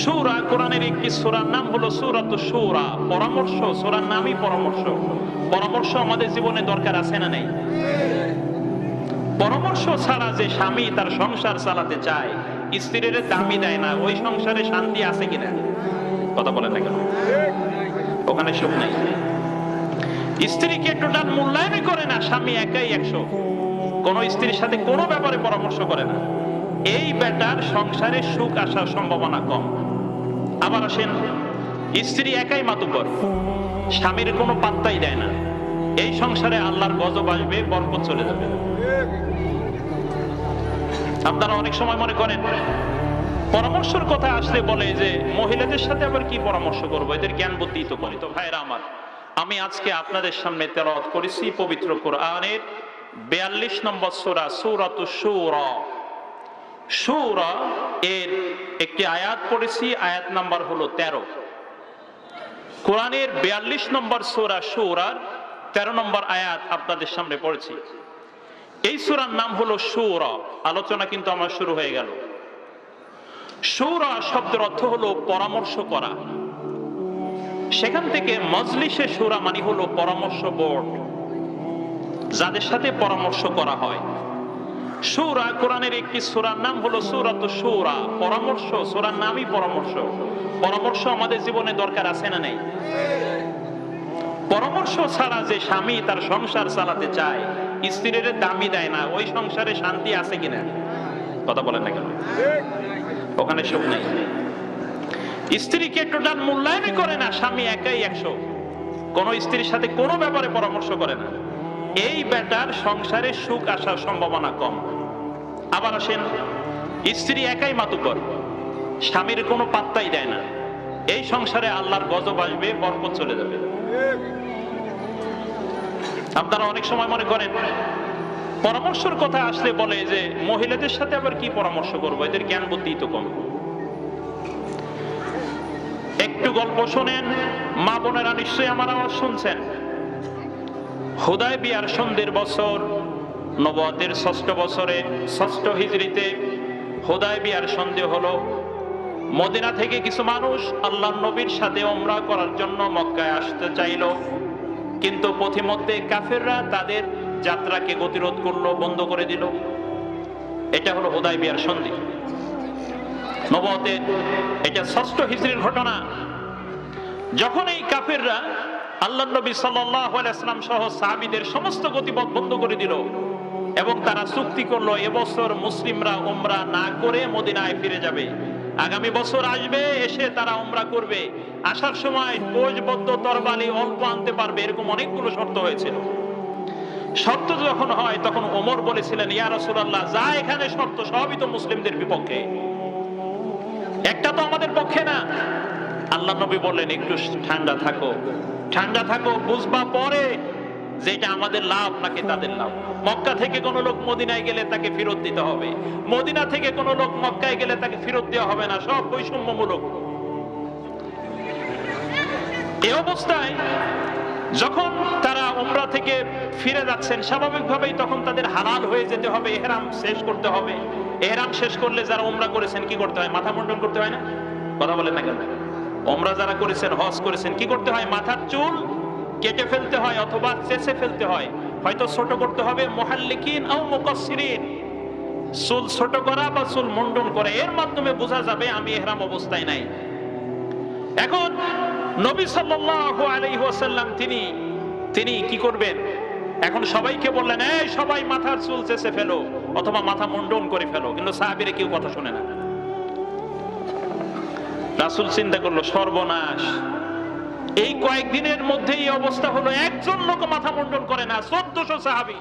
সূরা কোরআনের একটি সূরার নাম হলো সূরাতুশ শূরা, পরামর্শ। সূরার নামই পরামর্শ। পরামর্শ আমাদের জীবনে দরকার আছে না নেই? পরামর্শ ছাড়া যে স্বামী তার সংসার চালাতে চায়, স্ত্রীর দামি দেয় না, ওই সংসারে শান্তি আছে কিনা? কথা বলেন না কেন? ওখানে সুখ নাই। স্ত্রীকে টোটাল মূল্যায়ন করে না, স্বামী একাই 100। কোন স্ত্রীর সাথে কোনো ব্যাপারে পরামর্শ করে না, এই বেটার সংসারে সুখ আসার সম্ভাবনা কম। আবার আসেন, স্ত্রী একাই মাতুব্বর, স্বামীর কোনো পাত্তাই দেয় না, এই সংসারে আল্লাহর গজব আসবে, বরকত চলে যাবে। আপনারা অনেক সময় মনে করেন পরামর্শের কথা আসলে বলে যে মহিলাদের সাথে আবার কি পরামর্শ করবো, এদের জ্ঞান বুদ্ধি তো করি। তো ভাইরা আমার, আমি আজকে আপনাদের সামনে তেলাওয়াত করেছি পবিত্র কোরআনের 42 নম্বর সূরা, সূরাতুশ শূরা। শূরা এর একটি আয়াত পড়েছি, আয়াত নাম্বার হলো 13। কোরআনের 42 নম্বর সূরা শূরার 13 নম্বর আয়াত আপনাদের সামনে পড়েছি। এই সূরার নাম হলো শূরা। আলোচনা কিন্তু আমার শুরু হয়ে গেল। শূরা শব্দের অর্থ হলো পরামর্শ করা। সেখান থেকে মজলিসে শূরা মানে হলো পরামর্শ বোর্ড, যাদের সাথে পরামর্শ করা হয়। শূরা কোরআনের একটি সূরার নাম হলো সূরাতুশ শূরা, পরামর্শ। সূরার নামই পরামর্শ। পরামর্শ আমাদের জীবনে দরকার আছে না নেই? পরামর্শ ছাড়া যে স্বামী তার সংসার চালাতে চায়, স্ত্রীর দামি দেয় না, ওই সংসারে শান্তি আছে কিনা? কথা বলেন না কেন? ওখানে সুখ নেই। স্ত্রীকে টোটাল মূল্যায়ন করে না, স্বামী একাই 100। কোন স্ত্রীর সাথে কোনো ব্যাপারে পরামর্শ করে না, এই বেটার সংসারে সুখ আসার সম্ভাবনা কম। আবার আসেন, স্ত্রী একাই মাতুব্বর, স্বামীর কোনো পাত্তাই দেয় না, এই সংসারে আল্লাহর গজব আসবে, বরকত চলে যাবে। আপনারা অনেক সময় মনে করেন পরামর্শের কথা আসলে বলে যে মহিলাদের সাথে আবার কি পরামর্শ করবো, এদের জ্ঞান বুদ্ধি তো কম। একটু গল্প শোনেন, মা বোনেরা নিশ্চয়ই আমার আওয়াজ শুনছেন। হুদায়বিয়ার সন্ধির বছর, নবুয়তের 6ষ্ঠ বছরে, 6ষ্ঠ হিজরিতে হুদায়বিয়ার সন্ধি হলো। মদিনা থেকে কিছু মানুষ আল্লাহর নবীর সাথে উমরা করার জন্য মক্কায় আসতে চাইল, কিন্তু পথিমধ্যে কাফেররা তাদের যাত্রাকে গতিরোধ করলো, বন্ধ করে দিল। এটা হলো হুদায়বিয়ার সন্ধি। নবুয়তের এটা 6ষ্ঠ হিজরির ঘটনা। যখন এই কাফেররা আল্লাহর নবী সাল্লাল্লাহু আলাইহি ওয়াসাল্লাম সহ সাহাবীদের সমস্ত গতিপথ বন্ধ করে দিল এবং তারা চুক্তি করলো এবছর মুসলিমরা উমরা না করে মদিনায় ফিরে যাবে, আগামী বছর আসবে, এসে তারা উমরা করবে, আসার সময় কোষবদ্ধ তরবারি অল্প আনতে পারবে, এরকম অনেকগুলো শর্ত হয়েছিল। শর্ত যখন হয় তখন ওমর বলেছিলেন, ইয়া রাসূলুল্লাহ, যা এখানে শর্ত সবই তো মুসলিমদের বিপক্ষে, একটা তো আমাদের পক্ষে না। আল্লাহ নবী বললেন, একটু ঠান্ডা থাকো, ঠান্ডা থাকো, বুঝবা পরে যে এটা আমাদের লাভ নাকি তাদের লাভ। মক্কা থেকে কোন লোক মদিনায় গেলে তাকে ফেরত দিতে হবে, মদিনা থেকে কোন লোক মক্কায় গেলে তাকে ফেরত দেওয়া হবে না, সব বৈষম্যমূলক। এই অবস্থায় যখন তারা উমরা থেকে ফিরে যাচ্ছেন, স্বাভাবিকভাবেই তখন তাদের হালাল হয়ে যেতে হবে, ইহরাম শেষ করতে হবে। ইহরাম শেষ করলে যারা উমরা করেছেন কি করতে হয়? মাথা মুন্ডন করতে হয় না? কথা বলেন না কেন? উমরা যারা করেছেন, হজ করেছেন, কি করতে হয়? মাথার চুল কেটে ফেলতে হয় অথবা চেঁচে ফেলতে হয়, হয়তো ছোট করতে হবে, মুহাল্লিকিন আও মুকাসসিরিন, চুল ছোট করা বা চুল মুন্ডন করা, এর মাধ্যমে বোঝা যাবে আমি ইহরাম অবস্থায় নাই। এখন নবী সাল্লাল্লাহু আলাইহি ওয়াসাল্লাম তিনি কি করবেন? এখন সবাইকে বললেন, এই সবাই মাথার চুল চেঁচে ফেলো অথবা মাথা মুন্ডন করে ফেলো, কিন্তু সাহাবীরা কেউ কথা শুনে না। রাসূল চিন্তা করলো, সর্বনাশ, এই কয়েকদিনের মধ্যে এই অবস্থা হলো, একজন লোক মাথা মুন্ডন করে না, 1400 সাহাবী।